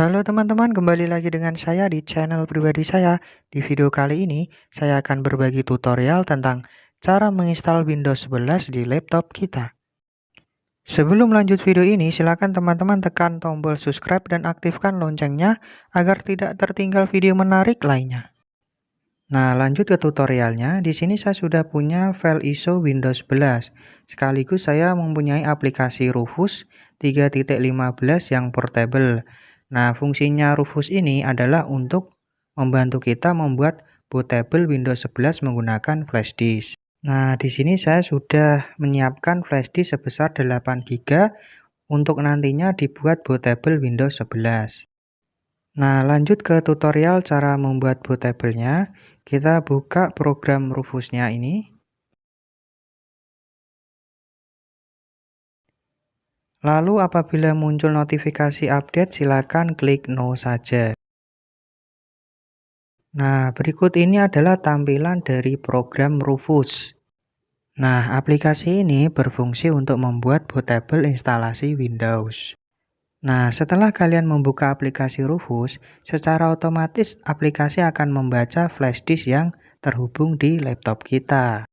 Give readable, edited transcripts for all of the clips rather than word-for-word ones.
Halo teman-teman, kembali lagi dengan saya di channel pribadi saya. Di video kali ini, saya akan berbagi tutorial tentang cara menginstal Windows 11 di laptop kita. Sebelum lanjut video ini, silakan teman-teman tekan tombol subscribe dan aktifkan loncengnya agar tidak tertinggal video menarik lainnya. Nah, lanjut ke tutorialnya. Di sini saya sudah punya file ISO Windows 11. Sekaligus saya mempunyai aplikasi Rufus 3.15 yang portable. Nah, fungsinya Rufus ini adalah untuk membantu kita membuat bootable Windows 11 menggunakan flash disk. Nah, di sini saya sudah menyiapkan flash disk sebesar 8 GB untuk nantinya dibuat bootable Windows 11. Nah, lanjut ke tutorial cara membuat bootable-nya. Kita buka program Rufusnya ini. Lalu apabila muncul notifikasi update, silakan klik no saja. Nah, berikut ini adalah tampilan dari program Rufus. Nah, aplikasi ini berfungsi untuk membuat bootable instalasi Windows. Nah, setelah kalian membuka aplikasi Rufus, secara otomatis aplikasi akan membaca flash disk yang terhubung di laptop kita.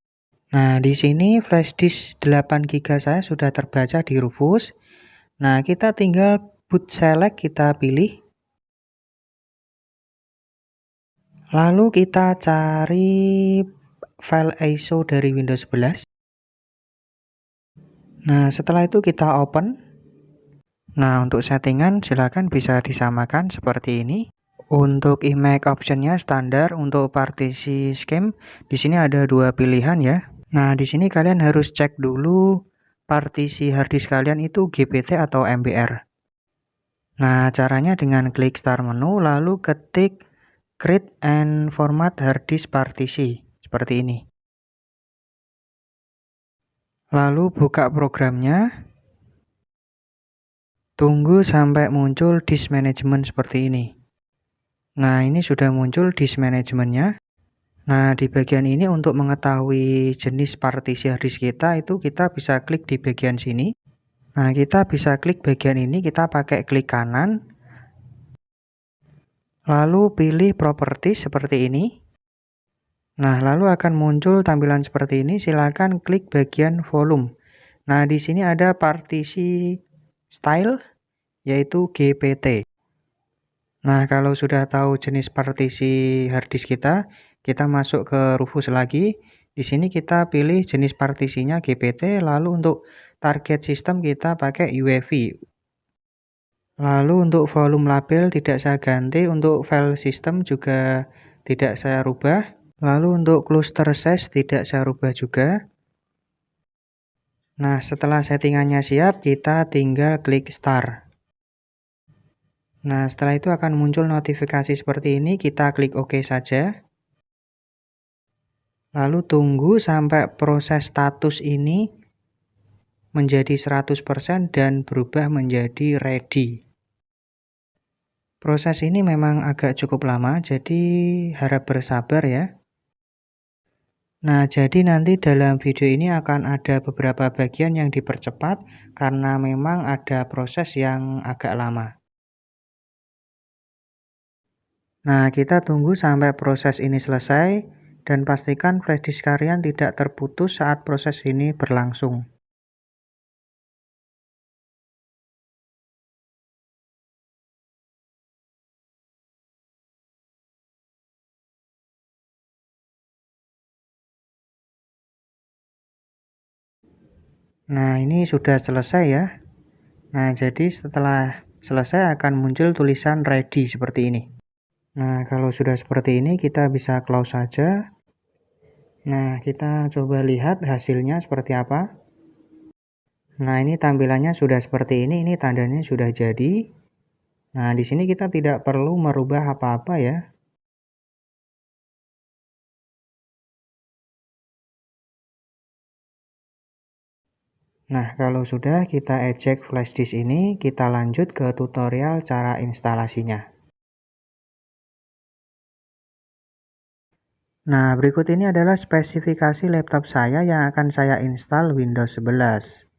Nah, di sini flash disk 8 GB saya sudah terbaca di Rufus. Nah, kita tinggal boot select, kita pilih. Lalu kita cari file ISO dari Windows 11. Nah, setelah itu kita open. Nah, untuk settingan silakan bisa disamakan seperti ini. Untuk image optionnya standar, untuk partisi scheme di sini ada dua pilihan ya. Nah, di sini kalian harus cek dulu partisi harddisk kalian itu GPT atau MBR. Nah, caranya dengan klik start menu lalu ketik create and format harddisk partisi seperti ini. Lalu buka programnya. Tunggu sampai muncul disk management seperti ini. Nah, ini sudah muncul disk manajemennya. Nah, di bagian ini untuk mengetahui jenis partisi harddisk kita itu kita bisa klik di bagian sini. Nah, kita bisa klik bagian ini, kita pakai klik kanan. Lalu pilih properties seperti ini. Nah, lalu akan muncul tampilan seperti ini. Silakan klik bagian volume. Nah, di sini ada partisi style yaitu GPT. Nah, kalau sudah tahu jenis partisi harddisk kita masuk ke Rufus lagi. Di sini kita pilih jenis partisinya GPT, lalu untuk target sistem kita pakai UEFI. Lalu untuk volume label tidak saya ganti, untuk file system juga tidak saya rubah. Lalu untuk cluster size tidak saya rubah juga. Nah, setelah settingannya siap, kita tinggal klik start. Nah, setelah itu akan muncul notifikasi seperti ini, kita klik OK saja. Lalu tunggu sampai proses status ini menjadi 100% dan berubah menjadi ready. Proses ini memang agak cukup lama, jadi harap bersabar ya. Nah, jadi nanti dalam video ini akan ada beberapa bagian yang dipercepat karena memang ada proses yang agak lama. Nah, kita tunggu sampai proses ini selesai dan pastikan flash disk kalian tidak terputus saat proses ini berlangsung. Nah, ini sudah selesai ya. Nah, jadi setelah selesai akan muncul tulisan ready seperti ini. Nah, kalau sudah seperti ini kita bisa close saja. Nah, kita coba lihat hasilnya seperti apa. Nah, ini tampilannya sudah seperti ini tandanya sudah jadi. Nah, di sini kita tidak perlu merubah apa-apa ya. Nah, kalau sudah kita eject flash disk ini, kita lanjut ke tutorial cara instalasinya. Nah, berikut ini adalah spesifikasi laptop saya yang akan saya install Windows 11.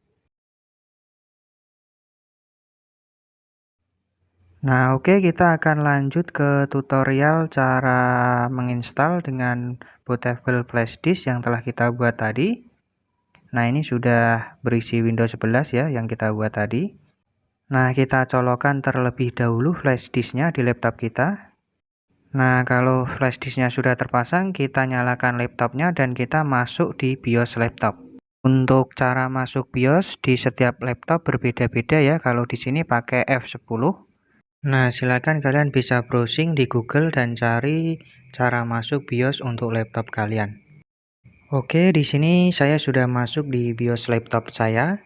Nah, oke, kita akan lanjut ke tutorial cara menginstal dengan bootable flash disk yang telah kita buat tadi. Nah, ini sudah berisi Windows 11 ya yang kita buat tadi. Nah, kita colokkan terlebih dahulu flash disknya di laptop kita. Nah, kalau flash disknya sudah terpasang, kita nyalakan laptopnya dan kita masuk di BIOS laptop. Untuk cara masuk BIOS di setiap laptop berbeda-beda ya. Kalau di sini pakai F10. Nah, silakan kalian bisa browsing di Google dan cari cara masuk BIOS untuk laptop kalian. Oke, di sini saya sudah masuk di BIOS laptop saya.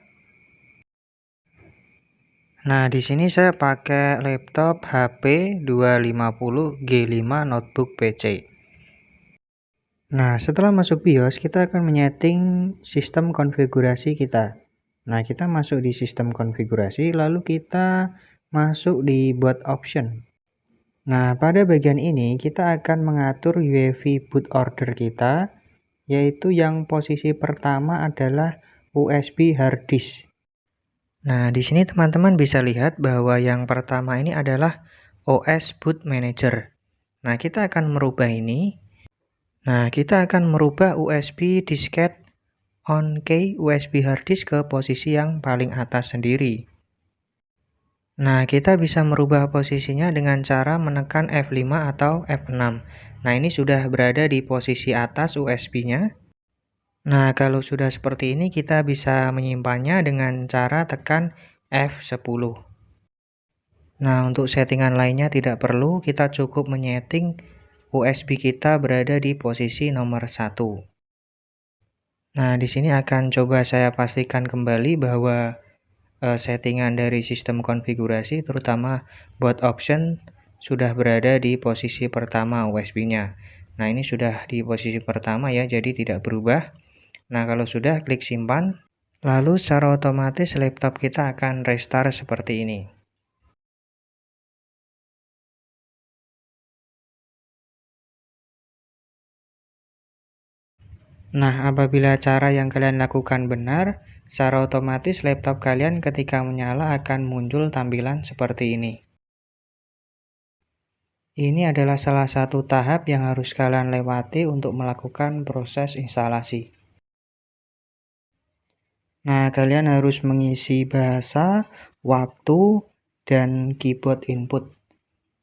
Nah, di sini saya pakai laptop HP 250 G5 notebook PC. Nah, setelah masuk BIOS, kita akan menyeting sistem konfigurasi kita. Nah, kita masuk di sistem konfigurasi, lalu kita masuk di boot option. Nah, pada bagian ini kita akan mengatur UEFI boot order kita, yaitu yang posisi pertama adalah USB hard disk. Nah, di sini teman-teman bisa lihat bahwa yang pertama ini adalah OS Boot Manager. Nah, kita akan merubah ini. Nah, kita akan merubah USB disket on key USB hard disk ke posisi yang paling atas sendiri. Nah, kita bisa merubah posisinya dengan cara menekan F5 atau F6. Nah, ini sudah berada di posisi atas USB-nya. Nah, kalau sudah seperti ini, kita bisa menyimpannya dengan cara tekan F10. Nah, untuk settingan lainnya tidak perlu, kita cukup menyeting USB kita berada di posisi nomor 1. Nah, di sini akan coba saya pastikan kembali bahwa settingan dari sistem konfigurasi, terutama boot option, sudah berada di posisi pertama USB-nya. Nah, ini sudah di posisi pertama ya, jadi tidak berubah. Nah, kalau sudah, klik simpan. Lalu secara otomatis laptop kita akan restart seperti ini. Nah, apabila cara yang kalian lakukan benar, secara otomatis laptop kalian ketika menyala akan muncul tampilan seperti ini. Ini adalah salah satu tahap yang harus kalian lewati untuk melakukan proses instalasi. Nah, kalian harus mengisi bahasa, waktu, dan keyboard input.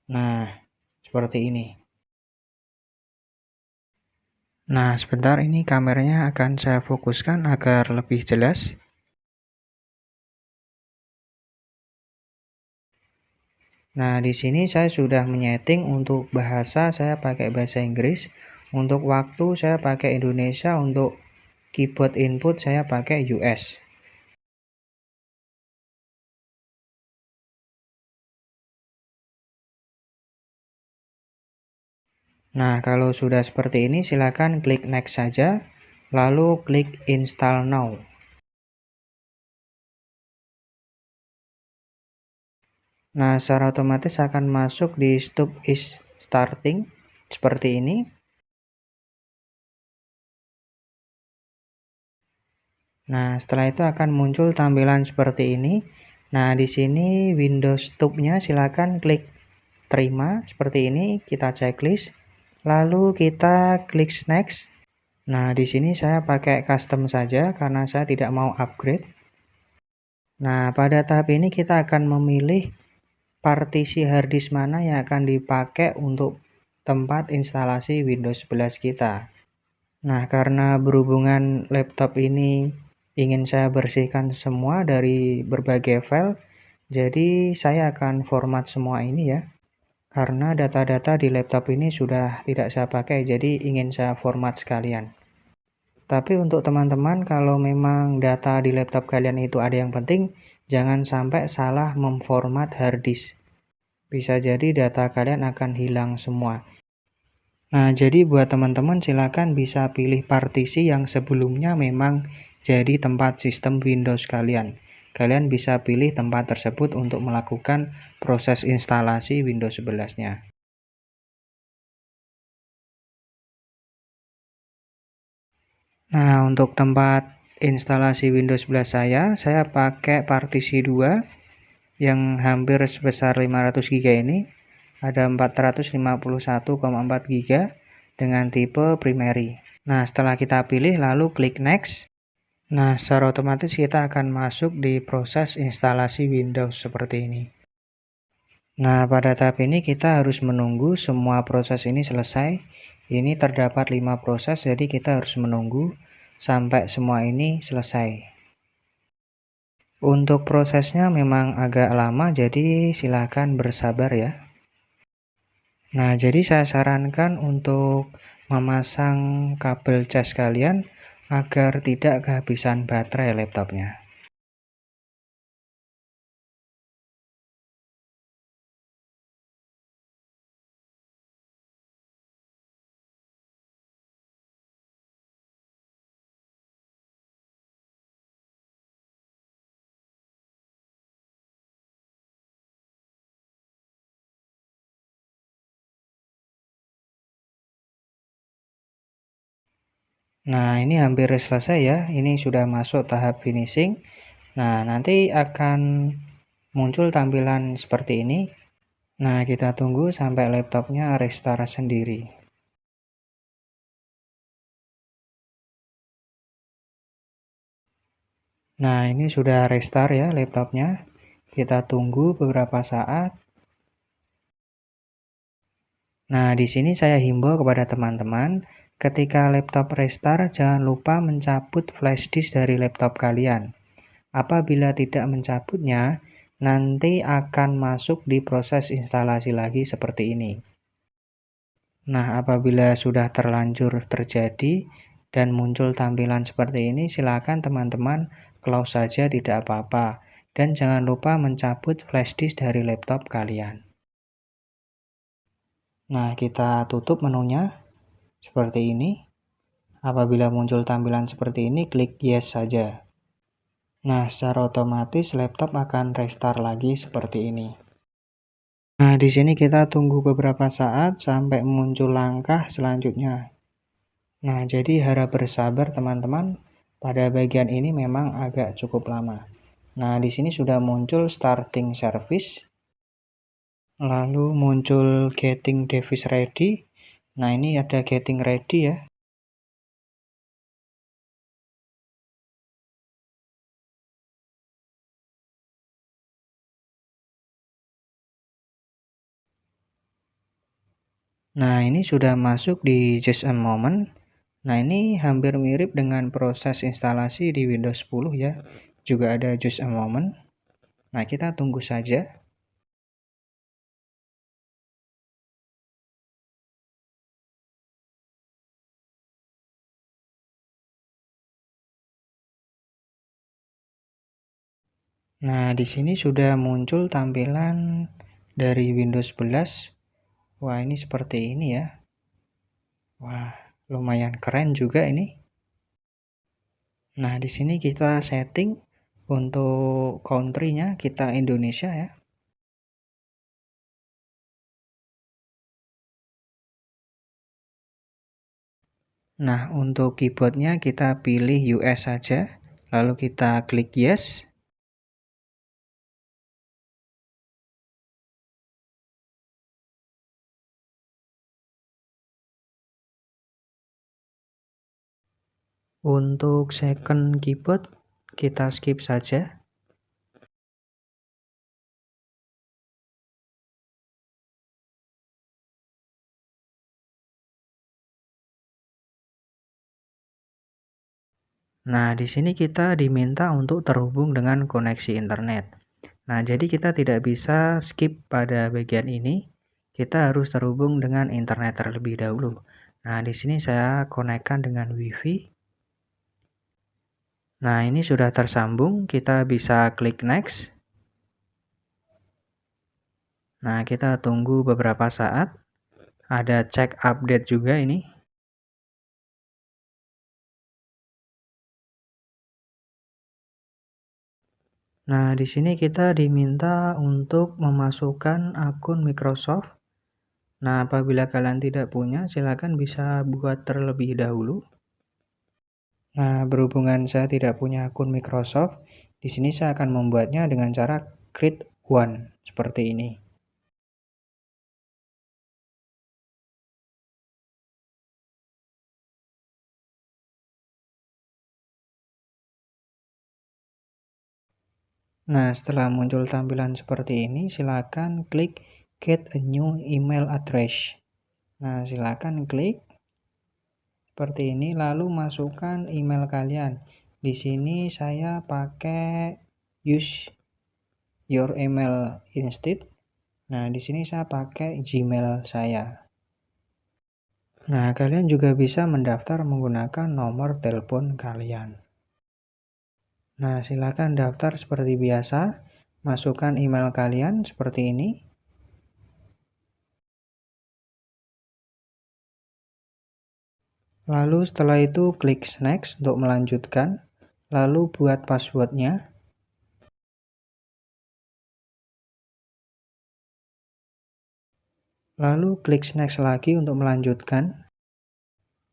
Nah, seperti ini. Nah, sebentar, ini kameranya akan saya fokuskan agar lebih jelas. Nah, di sini saya sudah menyeting untuk bahasa saya pakai bahasa Inggris, untuk waktu saya pakai Indonesia, untuk keyboard input saya pakai US. Nah, kalau sudah seperti ini silakan klik next saja, lalu klik install now. Nah, secara otomatis akan masuk di stop is starting seperti ini. Nah, setelah itu akan muncul tampilan seperti ini. Nah, di sini Windows Tube-nya silakan klik terima seperti ini, kita checklist. Lalu kita klik next. Nah, di sini saya pakai custom saja karena saya tidak mau upgrade. Nah, pada tahap ini kita akan memilih partisi harddisk mana yang akan dipakai untuk tempat instalasi Windows 11 kita. Nah, karena berhubungan laptop ini ingin saya bersihkan semua dari berbagai file, jadi saya akan format semua ini ya. Karena data-data di laptop ini sudah tidak saya pakai, jadi ingin saya format sekalian. Tapi untuk teman-teman, kalau memang data di laptop kalian itu ada yang penting, jangan sampai salah memformat harddisk. Bisa jadi data kalian akan hilang semua. Nah, jadi buat teman-teman silakan bisa pilih partisi yang sebelumnya memang jadi tempat sistem Windows kalian. Kalian bisa pilih tempat tersebut untuk melakukan proses instalasi Windows 11-nya. Nah, untuk tempat instalasi Windows 11 saya pakai partisi 2, yang hampir sebesar 500 GB ini ada 451,4 GB dengan tipe primary. Nah, setelah kita pilih lalu klik next. Nah, secara otomatis kita akan masuk di proses instalasi Windows seperti ini. Nah, pada tahap ini kita harus menunggu semua proses ini selesai. Ini terdapat 5 proses, jadi kita harus menunggu sampai semua ini selesai. Untuk prosesnya memang agak lama, jadi silakan bersabar ya. Nah, jadi saya sarankan untuk memasang kabel cas kalian agar tidak kehabisan baterai laptopnya. Nah, ini hampir selesai ya. Ini sudah masuk tahap finishing. Nah, nanti akan muncul tampilan seperti ini. Nah, kita tunggu sampai laptopnya restart sendiri. Nah, ini sudah restart ya laptopnya. Kita tunggu beberapa saat. Nah, di sini saya himbau kepada teman-teman, ketika laptop restart, jangan lupa mencabut flash disk dari laptop kalian. Apabila tidak mencabutnya, nanti akan masuk di proses instalasi lagi seperti ini. Nah, apabila sudah terlanjur terjadi dan muncul tampilan seperti ini, silakan teman-teman close saja, tidak apa-apa. Dan jangan lupa mencabut flash disk dari laptop kalian. Nah, kita tutup menunya seperti ini. Apabila muncul tampilan seperti ini, klik yes saja. Nah, secara otomatis laptop akan restart lagi seperti ini. Nah, di sini kita tunggu beberapa saat sampai muncul langkah selanjutnya. Nah, jadi harap bersabar teman-teman. Pada bagian ini memang agak cukup lama. Nah, di sini sudah muncul starting service. Lalu muncul getting device ready. Nah, ini ada getting ready ya. Nah, ini sudah masuk di just a moment. Nah, ini hampir mirip dengan proses instalasi di Windows 10 ya. Juga ada just a moment. Nah, kita tunggu saja. Nah, di sini sudah muncul tampilan dari Windows 11. Wah, ini seperti ini ya. Wah, lumayan keren juga ini. Nah, di sini kita setting untuk country-nya, kita Indonesia ya. Nah, untuk keyboardnya kita pilih US saja, lalu kita klik yes. Untuk second keyboard, kita skip saja. Nah, di sini kita diminta untuk terhubung dengan koneksi internet. Nah, jadi kita tidak bisa skip pada bagian ini. Kita harus terhubung dengan internet terlebih dahulu. Nah, di sini saya konekkan dengan WiFi. Nah, ini sudah tersambung. Kita bisa klik next. Nah, kita tunggu beberapa saat. Ada cek update juga ini. Nah, di sini kita diminta untuk memasukkan akun Microsoft. Nah, apabila kalian tidak punya, silakan bisa buat terlebih dahulu. Nah, berhubungan saya tidak punya akun Microsoft, di sini saya akan membuatnya dengan cara create one seperti ini. Nah, setelah muncul tampilan seperti ini, silakan klik Get a New Email Address. Nah, silakan klik seperti ini, lalu masukkan email kalian. Di sini saya pakai use your email instead. Nah, di sini saya pakai Gmail saya. Nah, kalian juga bisa mendaftar menggunakan nomor telepon kalian. Nah, silakan daftar seperti biasa. Masukkan email kalian seperti ini. Lalu setelah itu klik next untuk melanjutkan. Lalu buat passwordnya. Lalu klik next lagi untuk melanjutkan.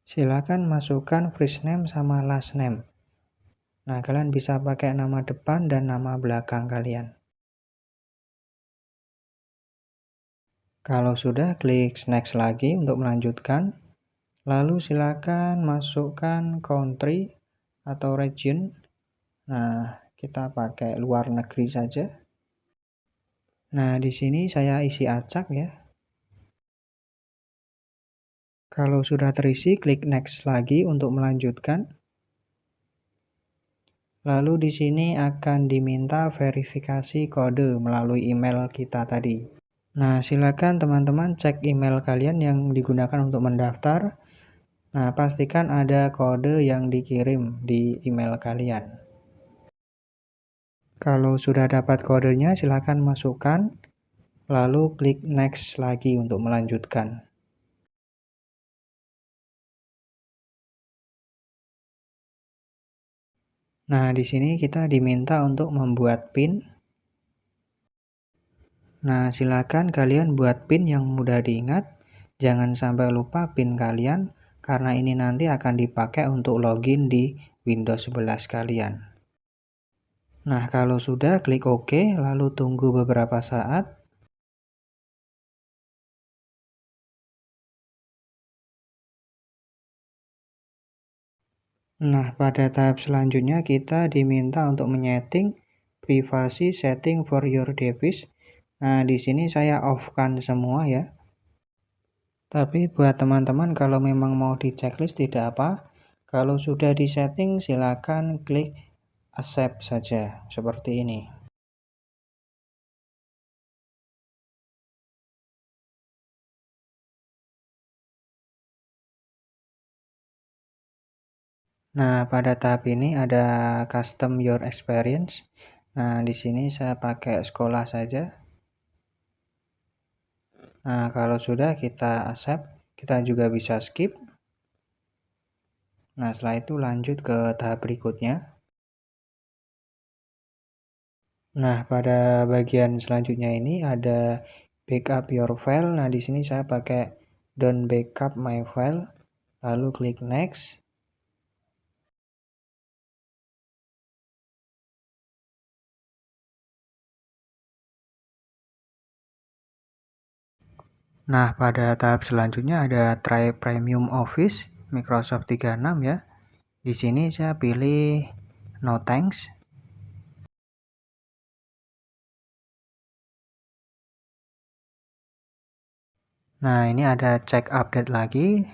Silakan masukkan first name sama last name. Nah, kalian bisa pakai nama depan dan nama belakang kalian. Kalau sudah, klik next lagi untuk melanjutkan. Lalu silakan masukkan country atau region. Nah, kita pakai luar negeri saja. Nah, di sini saya isi acak ya. Kalau sudah terisi, klik next lagi untuk melanjutkan. Lalu di sini akan diminta verifikasi kode melalui email kita tadi. Nah, silakan teman-teman cek email kalian yang digunakan untuk mendaftar. Nah, pastikan ada kode yang dikirim di email kalian. Kalau sudah dapat kodenya, silakan masukkan. Lalu klik next lagi untuk melanjutkan. Nah, di sini kita diminta untuk membuat PIN. Nah, silakan kalian buat PIN yang mudah diingat. Jangan sampai lupa PIN kalian, karena ini nanti akan dipakai untuk login di Windows 11 kalian. Nah, kalau sudah, klik OK, lalu tunggu beberapa saat. Nah, pada tahap selanjutnya kita diminta untuk menyeting privasi setting for your device. Nah, di sini saya off-kan semua ya. Tapi buat teman-teman kalau memang mau di checklist tidak apa. Kalau sudah disetting silakan klik accept saja seperti ini. Nah, pada tahap ini ada custom your experience. Nah, di sini saya pakai sekolah saja. Nah, kalau sudah kita accept, kita juga bisa skip. Nah, setelah itu lanjut ke tahap berikutnya. Nah, pada bagian selanjutnya ini ada backup your file. Nah, di sini saya pakai don't backup my file. Lalu klik next. Nah, pada tahap selanjutnya ada try premium office Microsoft 36 ya. Di sini saya pilih no thanks. Nah, ini ada cek update lagi.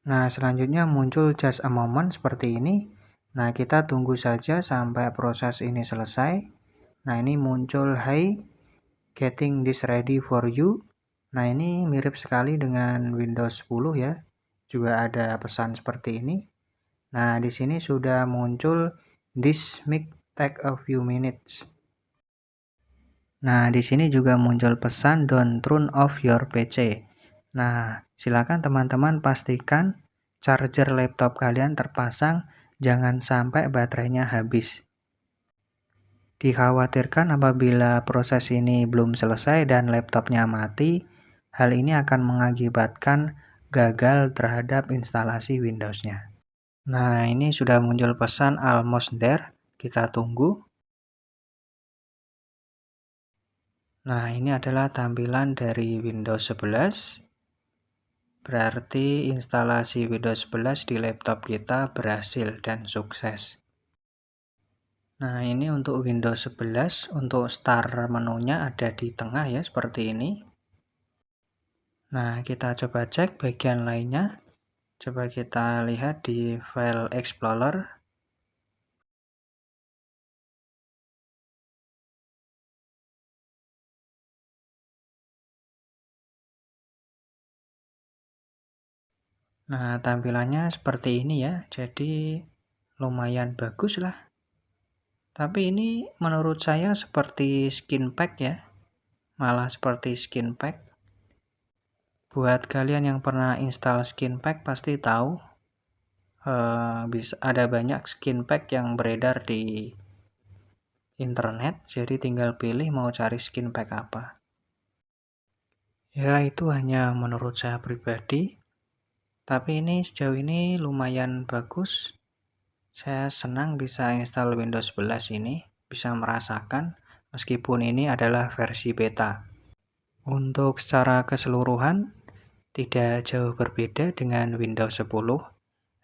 Nah, selanjutnya muncul just a moment seperti ini. Nah, kita tunggu saja sampai proses ini selesai. Nah, ini muncul hi, getting this ready for you. Nah, ini mirip sekali dengan Windows 10 ya. Juga ada pesan seperti ini. Nah, di sini sudah muncul this might take a few minutes. Nah, di sini juga muncul pesan don't turn off your PC. Nah, silakan teman-teman pastikan charger laptop kalian terpasang, jangan sampai baterainya habis. Dikhawatirkan apabila proses ini belum selesai dan laptopnya mati, hal ini akan mengakibatkan gagal terhadap instalasi Windows-nya. Nah, ini sudah muncul pesan almost there. Kita tunggu. Nah, ini adalah tampilan dari Windows 11. Berarti instalasi Windows 11 di laptop kita berhasil dan sukses. Nah, ini untuk Windows 11, untuk start menunya ada di tengah ya, seperti ini. Nah, kita coba cek bagian lainnya. Coba kita lihat di File Explorer. Nah, tampilannya seperti ini ya. Jadi, lumayan bagus lah. Tapi ini menurut saya seperti skin pack ya. Malah seperti skin pack. Buat kalian yang pernah install skin pack pasti tahu ada banyak skin pack yang beredar di internet. Jadi tinggal pilih mau cari skin pack apa. Ya, itu hanya menurut saya pribadi. Tapi ini sejauh ini lumayan bagus. Saya senang bisa install Windows 11 ini, bisa merasakan meskipun ini adalah versi beta. Untuk secara keseluruhan tidak jauh berbeda dengan Windows 10,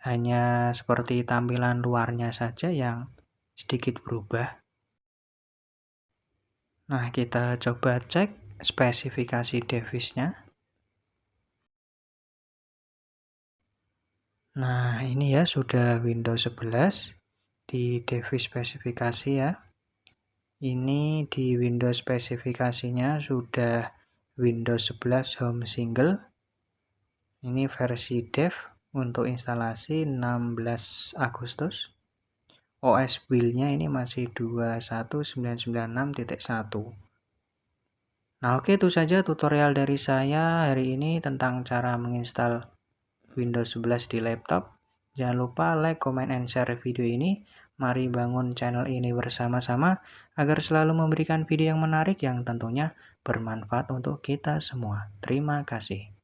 hanya seperti tampilan luarnya saja yang sedikit berubah. Nah, kita coba cek spesifikasi device-nya. Nah, ini ya sudah Windows 11 di device spesifikasi ya. Ini di Windows spesifikasinya sudah Windows 11 Home Single. Ini versi dev untuk instalasi 16 Agustus. OS build-nya ini masih 21996.1. Nah, oke, itu saja tutorial dari saya hari ini tentang cara menginstal Windows 11 di laptop. Jangan lupa like, comment, and share video ini. Mari bangun channel ini bersama-sama agar selalu memberikan video yang menarik yang tentunya bermanfaat untuk kita semua. Terima kasih.